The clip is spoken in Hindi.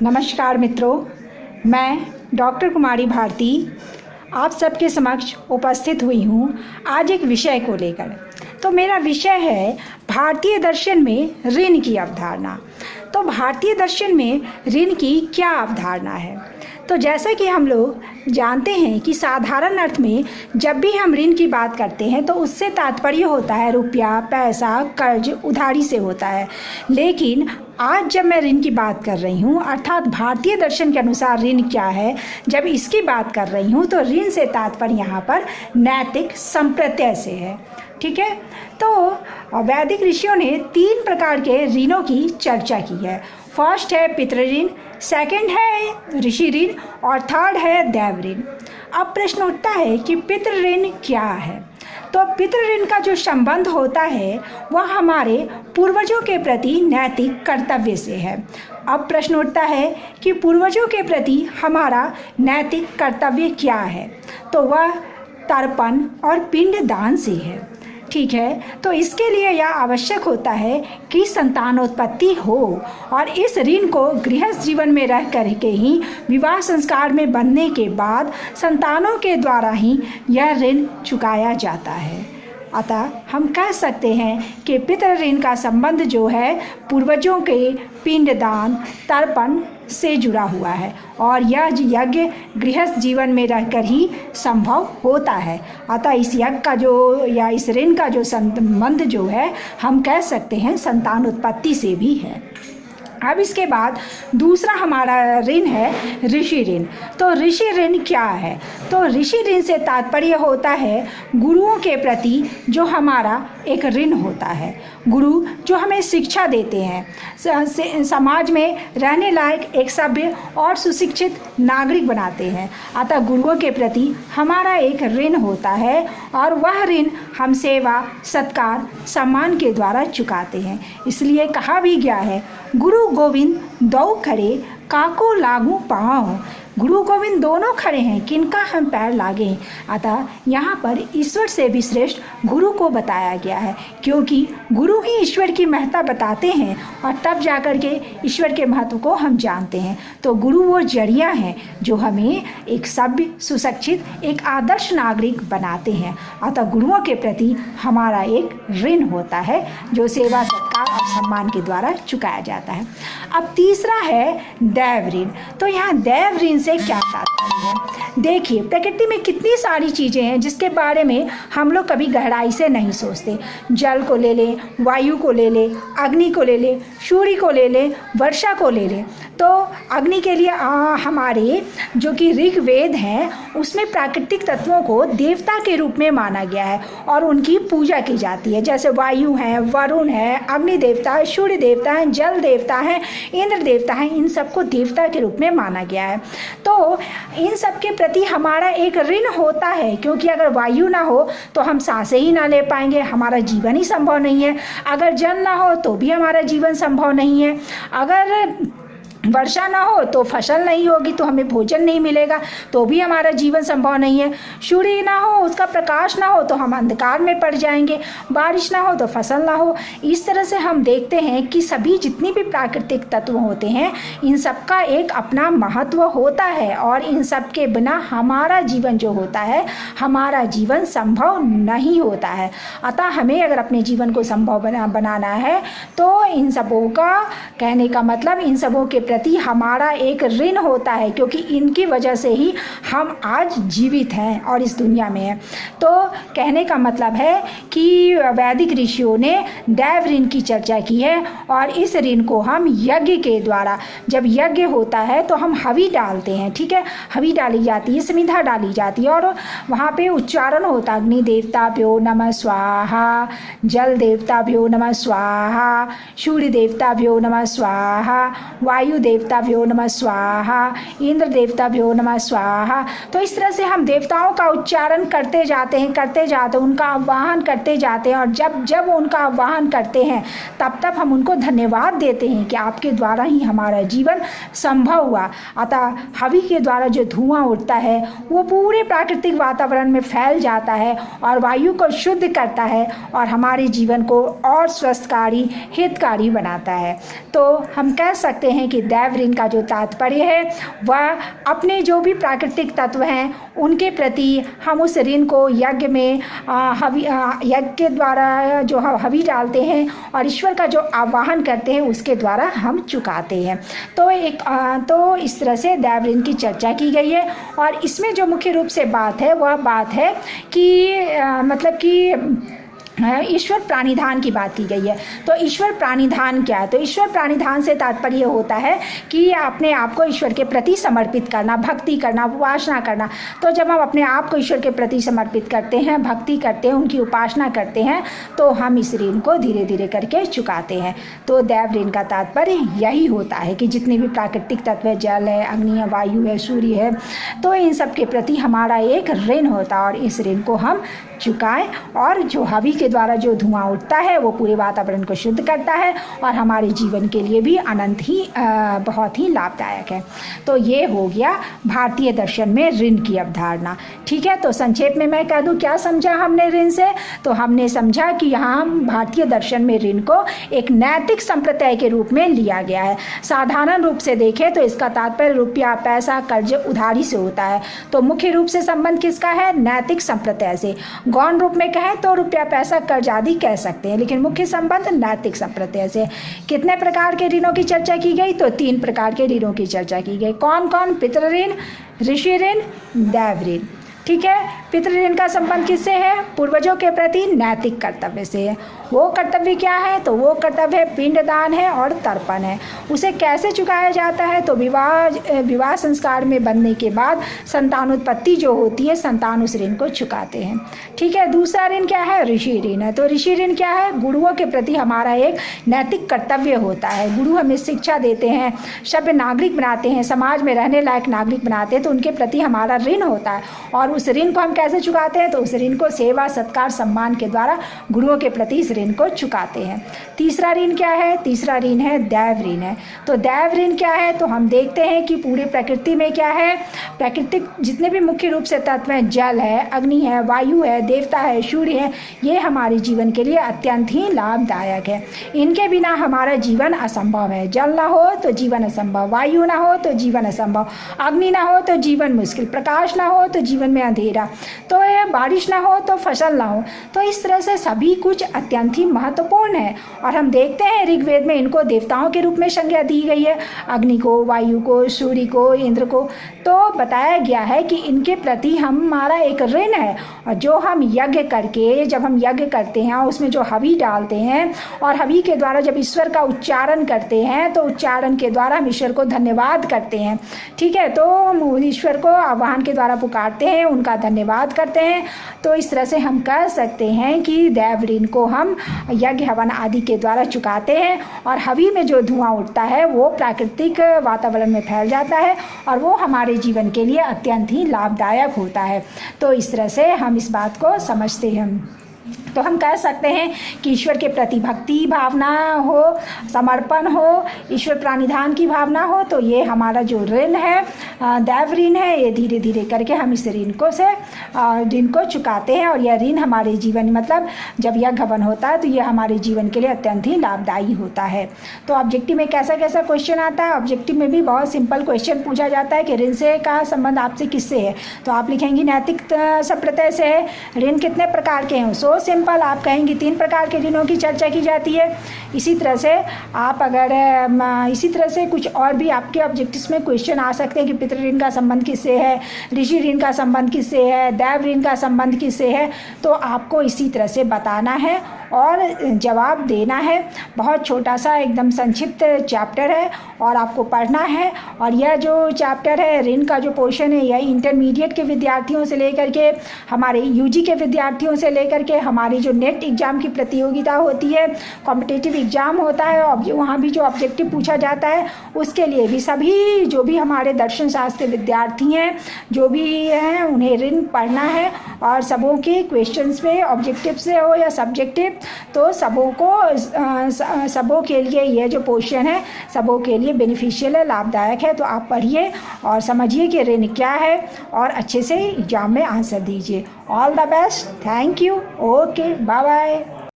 नमस्कार मित्रों, मैं डॉक्टर कुमारी भारती आप सबके समक्ष उपस्थित हुई हूँ आज एक विषय को लेकर। तो मेरा विषय है भारतीय दर्शन में ऋण की अवधारणा। तो भारतीय दर्शन में ऋण की क्या अवधारणा है? तो जैसा कि हम लोग जानते हैं कि साधारण अर्थ में जब भी हम ऋण की बात करते हैं तो उससे तात्पर्य होता है रुपया, पैसा, कर्ज, उधारी से होता है। लेकिन आज जब मैं ऋण की बात कर रही हूँ, अर्थात भारतीय दर्शन के अनुसार ऋण क्या है, जब इसकी बात कर रही हूँ तो ऋण से तात्पर्य यहाँ पर नैतिक संप्रत्यय से है। ठीक है, तो वैदिक ऋषियों ने 3 प्रकार के ऋणों की चर्चा की है। फर्स्ट है पितृ ऋण, सेकंड है ऋषि ऋण और थर्ड है दैव ऋण। अब प्रश्न उठता है कि पितृ ऋण क्या है? तो पितृ ऋण का जो संबंध होता है वह हमारे पूर्वजों के प्रति नैतिक कर्तव्य से है। अब प्रश्न उठता है कि पूर्वजों के प्रति हमारा नैतिक कर्तव्य क्या है? तो वह तर्पण और पिंड दान से है। ठीक है, तो इसके लिए यह आवश्यक होता है कि संतानोत्पत्ति हो और इस ऋण को गृहस्थ जीवन में रह करके ही विवाह संस्कार में बनने के बाद संतानों के द्वारा ही यह ऋण चुकाया जाता है। अतः हम कह सकते हैं कि पितृ ऋण का संबंध जो है पूर्वजों के पिंडदान तर्पण से जुड़ा हुआ है और यह यज्ञ गृहस्थ जीवन में रहकर ही संभव होता है। अतः इस यज्ञ का जो या इस ऋण का जो संबंध जो है हम कह सकते हैं संतान उत्पत्ति से भी है। अब इसके बाद दूसरा हमारा ऋण है ऋषि ऋण। तो ऋषि ऋण क्या है? तो ऋषि ऋण से तात्पर्य होता है गुरुओं के प्रति जो हमारा एक ऋण होता है। गुरु जो हमें शिक्षा देते हैं, समाज में रहने लायक एक सभ्य और सुशिक्षित नागरिक बनाते हैं। अतः गुरुओं के प्रति हमारा एक ऋण होता है और वह ऋण हम सेवा, सत्कार, सम्मान के द्वारा चुकाते हैं। इसलिए कहा भी गया है गुरु गोविंद दो खड़े काको लागू पाँव। गुरु गोविंद दोनों खड़े हैं, किनका हम पैर लागें। अतः यहाँ पर ईश्वर से भी श्रेष्ठ गुरु को बताया गया है, क्योंकि गुरु ही ईश्वर की महत्ता बताते हैं और तब जाकर के ईश्वर के महत्व को हम जानते हैं। तो गुरु वो जरिया हैं जो हमें एक सभ्य, सुशिक्षित, एक आदर्श नागरिक बनाते हैं। अतः गुरुओं के प्रति हमारा एक ऋण होता है जो सेवा, सत्कार और सम्मान के द्वारा चुकाया जाता है। अब तीसरा है दैव ऋण। तो यहाँ दैव ऋण से क्या तात्पर्य है? देखिए, प्रकृति में कितनी सारी चीज़ें हैं जिसके बारे में हम लोग कभी गहराई से नहीं सोचते। जल को ले लें, वायु को ले लें, अग्नि को ले लें, सूर्य को ले लें, वर्षा को ले लें। तो अग्नि के लिए हमारे जो कि ऋग्वेद हैं उसमें प्राकृतिक तत्वों को देवता के रूप में माना गया है और उनकी पूजा की जाती है। जैसे वायु है, वरुण है, अग्नि देवता है, सूर्य देवता है, जल देवता है, इंद्र देवता है, इन सबको देवता के रूप में माना गया है। तो इन सब के प्रति हमारा एक ऋण होता है, क्योंकि अगर वायु ना हो तो हम सांसें ही ना ले पाएंगे, हमारा जीवन ही संभव नहीं है। अगर जल ना हो तो भी हमारा जीवन संभव नहीं है। अगर वर्षा ना हो तो फसल नहीं होगी, तो हमें भोजन नहीं मिलेगा, तो भी हमारा जीवन संभव नहीं है। सूर्य ना हो, उसका प्रकाश ना हो तो हम अंधकार में पड़ जाएंगे। बारिश ना हो तो फसल ना हो। इस तरह से हम देखते हैं कि सभी जितनी भी प्राकृतिक तत्व होते हैं इन सब का एक अपना महत्व होता है और इन सब के बिना हमारा जीवन जो होता है, हमारा जीवन संभव नहीं होता है। अतः हमें अगर अपने जीवन को संभव बनाना है तो इन सबों का कहने का मतलब इन सबों के प्रति हमारा एक ऋण होता है, क्योंकि इनकी वजह से ही हम आज जीवित हैं और इस दुनिया में हैं। तो कहने का मतलब है कि वैदिक ऋषियों ने दैव ऋण की चर्चा की है और इस ऋण को हम यज्ञ के द्वारा, जब यज्ञ होता है तो हम हवि डालते हैं। ठीक है, हवि डाली जाती है, समिधा डाली जाती है और वहाँ पे उच्चारण होता है अग्नि देवताभ्यो नमः स्वाहा, जल देवताभ्यो नमः स्वाहा, सूर्य देवताभ्यो नमः स्वाहा, वायु देवताभ्यो नमः स्वाहा, इंद्र देवताभ्यो नमः स्वाहा। तो इस तरह से हम देवताओं का उच्चारण करते जाते हैं, उनका आह्वान करते जाते हैं और जब जब उनका आह्वान करते हैं तब तब हम उनको धन्यवाद देते हैं कि आपके द्वारा ही हमारा जीवन संभव हुआ। अतः हवि के द्वारा जो धुआं उठता है वो पूरे प्राकृतिक वातावरण में फैल जाता है और वायु को शुद्ध करता है और हमारे जीवन को और स्वस्थकारी, हितकारी बनाता है। तो हम कह सकते हैं कि दैव ऋण का जो तात्पर्य है वह अपने जो भी प्राकृतिक तत्व हैं उनके प्रति हम उस ऋण को यज्ञ में यज्ञ के द्वारा जो हवि डालते हैं और ईश्वर का जो आवाहन करते हैं उसके द्वारा हम चुकाते हैं। तो इस तरह से दैव ऋण की चर्चा की गई है। और इसमें जो मुख्य रूप से बात है वह बात है कि मतलब कि ईश्वर प्राणिधान की बात की गई है। तो ईश्वर प्राणिधान क्या है? तो ईश्वर प्राणिधान से तात्पर्य होता है कि अपने आप को ईश्वर के प्रति समर्पित करना, भक्ति करना, उपासना करना। तो जब हम अपने आप को ईश्वर के प्रति समर्पित करते हैं, भक्ति करते हैं, उनकी उपासना करते हैं, तो हम इस ऋण को धीरे धीरे करके चुकाते हैं। तो दैव ऋण का तात्पर्य यही होता है कि जितने भी प्राकृतिक तत्व है, जल है, अग्नि है, वायु है, सूर्य है, तो इन सब के प्रति हमारा एक ऋण होता है और इस ऋण को हम चुकाएं। और जो हवि के द्वारा जो धुआं उठता है वो पूरे वातावरण को शुद्ध करता है और हमारे जीवन के लिए भी अनंत ही बहुत ही लाभदायक है। तो ये हो गया भारतीय दर्शन में ऋण की अवधारणा। ठीक है, तो संक्षेप में मैं कह दूं क्या समझा हमने ऋण से? तो हमने समझा कि यहाँ भारतीय दर्शन में ऋण को एक नैतिक संप्रदाय के रूप में लिया गया है। साधारण रूप से देखें तो इसका तात्पर्य रुपया, पैसा, कर्ज, उधारी से होता है। तो मुख्य रूप से संबंध किसका है? नैतिक संप्रदाय से। गौण रूप में कहें तो रुपया, पैसा, कर्ज आदि कह सकते हैं, लेकिन मुख्य संबंध नैतिक संप्रदाय से। कितने प्रकार के ऋणों की चर्चा की गई? तो 3 प्रकार के ऋणों की चर्चा की गई। कौन कौन? पितृ ऋण, ऋषि ऋण, दैव ऋण। ठीक है, पितृ ऋण का संबंध किससे है? पूर्वजों के प्रति नैतिक कर्तव्य से है। वो कर्तव्य क्या है? तो वो कर्तव्य पिंडदान है और तर्पण है। उसे कैसे चुकाया जाता है? तो विवाह संस्कार में बनने के बाद संतानोत्पत्ति जो होती है, संतान उस ऋण को चुकाते हैं। ठीक है, दूसरा ऋण क्या है? ऋषि ऋण है। तो ऋषि ऋण क्या है? गुरुओं के प्रति हमारा एक नैतिक कर्तव्य होता है। गुरु हमें शिक्षा देते हैं, सभ्य नागरिक बनाते हैं, समाज में रहने लायक नागरिक बनाते हैं, तो उनके प्रति हमारा ऋण होता है। और उस ऋण को हम कैसे चुकाते हैं? तो उस ऋण को सेवा, सत्कार, सम्मान के द्वारा गुरुओं के प्रति इस ऋण को चुकाते हैं। तीसरा ऋण क्या है? तीसरा ऋण है दैव ऋण है। तो दैव ऋण क्या है? तो हम देखते हैं कि पूरी प्रकृति में क्या है, प्राकृतिक जितने भी मुख्य रूप से तत्व हैं, जल है, अग्नि है, वायु है, देवता है, सूर्य है, ये हमारे जीवन के लिए अत्यंत ही लाभदायक है। इनके बिना हमारा जीवन असंभव है। जल ना हो तो जीवन असंभव, वायु ना हो तो जीवन असंभव, अग्नि ना हो तो जीवन मुश्किल, प्रकाश ना हो तो जीवन में अंधेरा, तो ये बारिश ना हो तो फसल ना हो। तो इस तरह से सभी कुछ अत्यंत ही महत्वपूर्ण है। और हम देखते हैं ऋग्वेद में इनको देवताओं के रूप में संज्ञा दी गई है, अग्नि को, वायु को, सूर्य को, इंद्र को। तो बताया गया है कि इनके प्रति हमारा एक ऋण है। और जो हम यज्ञ करके, जब हम यज्ञ करते हैं उसमें जो हवि डालते हैं और हवि के द्वारा जब ईश्वर का उच्चारण करते हैं, तो उच्चारण के द्वारा हम ईश्वर को धन्यवाद करते हैं। ठीक है, तो हम ईश्वर को आह्वान के द्वारा पुकारते हैं, उनका धन्यवाद करते हैं। तो इस तरह से हम कह सकते हैं कि दैव ऋण को हम यज्ञ, हवन आदि के द्वारा चुकाते हैं। और हवि में जो धुआं उठता है वो प्राकृतिक वातावरण में फैल जाता है और वो हमारे जीवन के लिए अत्यंत ही लाभदायक होता है। तो इस तरह से हम इस बात को समझते हैं। तो हम कह सकते हैं कि ईश्वर के प्रति भक्ति भावना हो, समर्पण हो, ईश्वर प्राणिधान की भावना हो, तो ये हमारा जो ऋण है, दैव ऋण है, ये धीरे धीरे करके हम इस ऋण को चुकाते हैं। और यह ऋण हमारे जीवन, मतलब जब यज्ञ हवन होता है तो ये हमारे जीवन के लिए अत्यंत ही लाभदायी होता है। तो ऑब्जेक्टिव में कैसा कैसा क्वेश्चन आता है? ऑब्जेक्टिव में भी बहुत सिंपल क्वेश्चन पूछा जाता है कि ऋण से का संबंध आपसे किससे है? तो आप लिखेंगी नैतिक संप्रदाय से है। ऋण कितने प्रकार के हैं? सो सिंपल आप कहेंगे 3 प्रकार के ऋणों की चर्चा की जाती है। इसी तरह से आप अगर इसी तरह से कुछ और भी आपके ऑब्जेक्टिव्स में क्वेश्चन आ सकते हैं कि पितृ ऋण का संबंध किससे है, ऋषि ऋण का संबंध किससे है, दैव ऋण का संबंध किससे है। तो आपको इसी तरह से बताना है और जवाब देना है। बहुत छोटा सा एकदम संक्षिप्त चैप्टर है और आपको पढ़ना है। और यह जो चैप्टर है, ऋण का जो पोर्शन है, यह इंटरमीडिएट के विद्यार्थियों से लेकर के हमारे यूजी के विद्यार्थियों से लेकर के हमारी जो नेट एग्ज़ाम की प्रतियोगिता होती है, कॉम्पिटिटिव एग्ज़ाम होता है, और वहाँ भी जो ऑब्जेक्टिव पूछा जाता है, उसके लिए भी सभी जो भी हमारे दर्शन शास्त्र विद्यार्थी हैं, जो भी हैं, उन्हें ऋण पढ़ना है। और सबों के क्वेश्चंस में ऑब्जेक्टिव से हो या सब्जेक्टिव, तो सबों के लिए ये जो पोर्शन है सबों के लिए बेनिफिशियल है, लाभदायक है। तो आप पढ़िए और समझिए कि ऋण क्या है और अच्छे से एग्जाम में आंसर दीजिए। All the best, thank you, okay, bye bye.